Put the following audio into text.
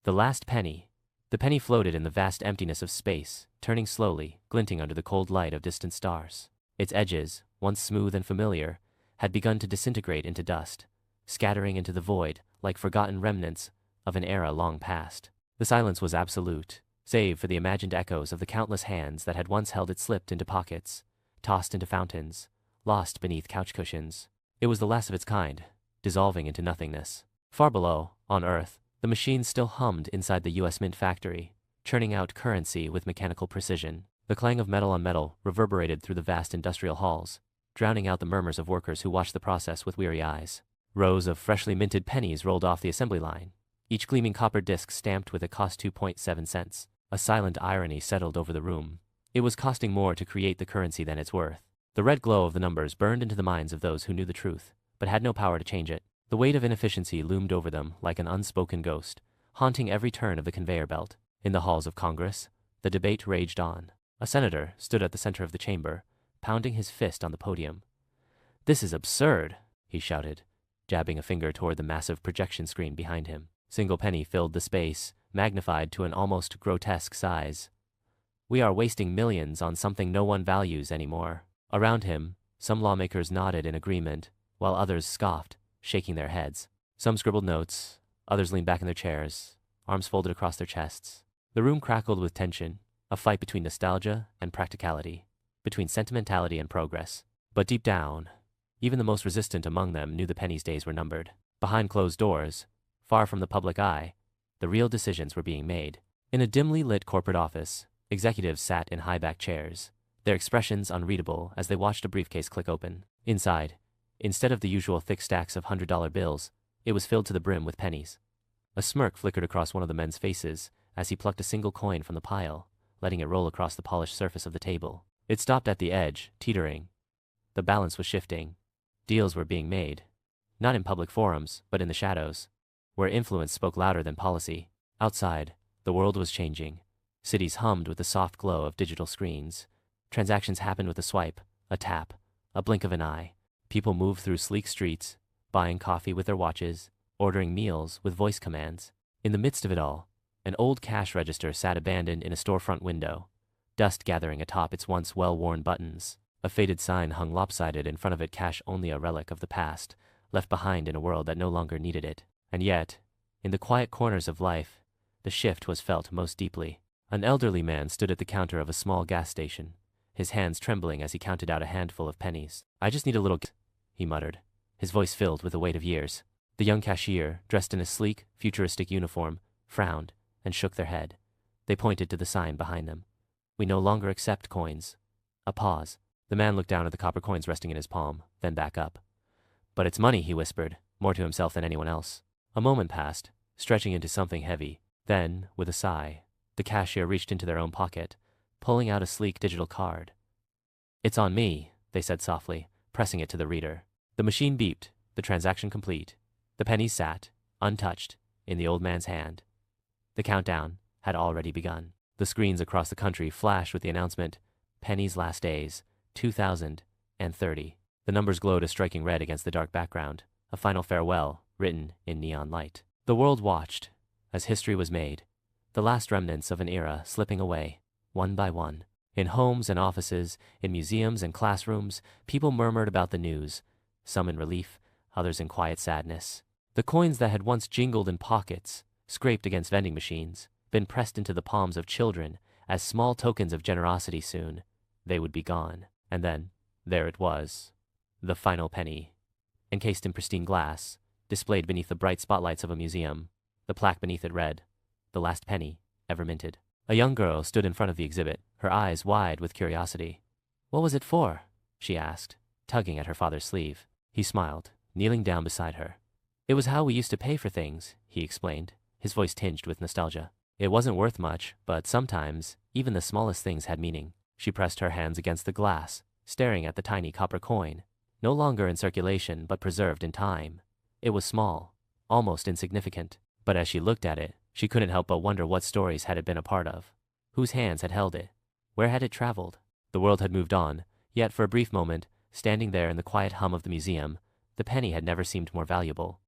The last penny. The penny floated in the vast emptiness of space, turning slowly, glinting under the cold light of distant stars. Its edges, once smooth and familiar, had begun to disintegrate into dust, scattering into the void like forgotten remnants of an era long past. The silence was absolute, save for the imagined echoes of the countless hands that had once held it slipped into pockets, tossed into fountains, lost beneath couch cushions. It was the last of its kind, dissolving into nothingness. Far below, on Earth, the machines still hummed inside the U.S. Mint factory, churning out currency with mechanical precision. The clang of metal on metal reverberated through the vast industrial halls, drowning out the murmurs of workers who watched the process with weary eyes. Rows of freshly minted pennies rolled off the assembly line, each gleaming copper disc stamped with a cost 2.7 cents. A silent irony settled over the room. It was costing more to create the currency than its worth. The red glow of the numbers burned into the minds of those who knew the truth, but had no power to change it. The weight of inefficiency loomed over them like an unspoken ghost, haunting every turn of the conveyor belt. In the halls of Congress, the debate raged on. A senator stood at the center of the chamber, pounding his fist on the podium. "This is absurd," he shouted, jabbing a finger toward the massive projection screen behind him. Single penny filled the space, magnified to an almost grotesque size. "We are wasting millions on something no one values anymore." Around him, some lawmakers nodded in agreement, while others scoffed, shaking their heads. Some scribbled notes, others leaned back in their chairs, arms folded across their chests. The room crackled with tension, a fight between nostalgia and practicality, between sentimentality and progress. But deep down, even the most resistant among them knew the penny's days were numbered. Behind closed doors, far from the public eye, the real decisions were being made. In a dimly lit corporate office, executives sat in high-backed chairs, their expressions unreadable as they watched a briefcase click open. Inside, instead of the usual thick stacks of $100 bills, it was filled to the brim with pennies. A smirk flickered across one of the men's faces as he plucked a single coin from the pile, letting it roll across the polished surface of the table. It stopped at the edge, teetering. The balance was shifting. Deals were being made. Not in public forums, but in the shadows, where influence spoke louder than policy. Outside, the world was changing. Cities hummed with the soft glow of digital screens. Transactions happened with a swipe, a tap, a blink of an eye. People moved through sleek streets, buying coffee with their watches, ordering meals with voice commands. In the midst of it all, an old cash register sat abandoned in a storefront window, dust gathering atop its once well-worn buttons. A faded sign hung lopsided in front of it, cash only a relic of the past, left behind in a world that no longer needed it. And yet, in the quiet corners of life, the shift was felt most deeply. An elderly man stood at the counter of a small gas station, his hands trembling as he counted out a handful of pennies. "I just need a little," he muttered, his voice filled with the weight of years. The young cashier, dressed in a sleek, futuristic uniform, frowned and shook their head. They pointed to the sign behind them. "We no longer accept coins." A pause. The man looked down at the copper coins resting in his palm, then back up. "But it's money," he whispered, more to himself than anyone else. A moment passed, stretching into something heavy. Then, with a sigh, the cashier reached into their own pocket, pulling out a sleek digital card. "It's on me," they said softly, pressing it to the reader. The machine beeped, the transaction complete. The pennies sat, untouched, in the old man's hand. The countdown had already begun. The screens across the country flashed with the announcement, "Pennies last days, 2030. The numbers glowed a striking red against the dark background, a final farewell written in neon light. The world watched as history was made, the last remnants of an era slipping away, one by one. In homes and offices, in museums and classrooms, people murmured about the news, some in relief, others in quiet sadness. The coins that had once jingled in pockets, scraped against vending machines, been pressed into the palms of children as small tokens of generosity. Soon they would be gone. And then, there it was, the final penny, encased in pristine glass, displayed beneath the bright spotlights of a museum. The plaque beneath it read, "The last penny ever minted." A young girl stood in front of the exhibit, her eyes wide with curiosity. "What was it for?" she asked, tugging at her father's sleeve. He smiled, kneeling down beside her. "It was how we used to pay for things," he explained, his voice tinged with nostalgia. "It wasn't worth much, but sometimes, even the smallest things had meaning." She pressed her hands against the glass, staring at the tiny copper coin, no longer in circulation but preserved in time. It was small, almost insignificant, but as she looked at it, she couldn't help but wonder what stories had it been a part of. Whose hands had held it? Where had it traveled? The world had moved on, yet for a brief moment, standing there in the quiet hum of the museum, the penny had never seemed more valuable.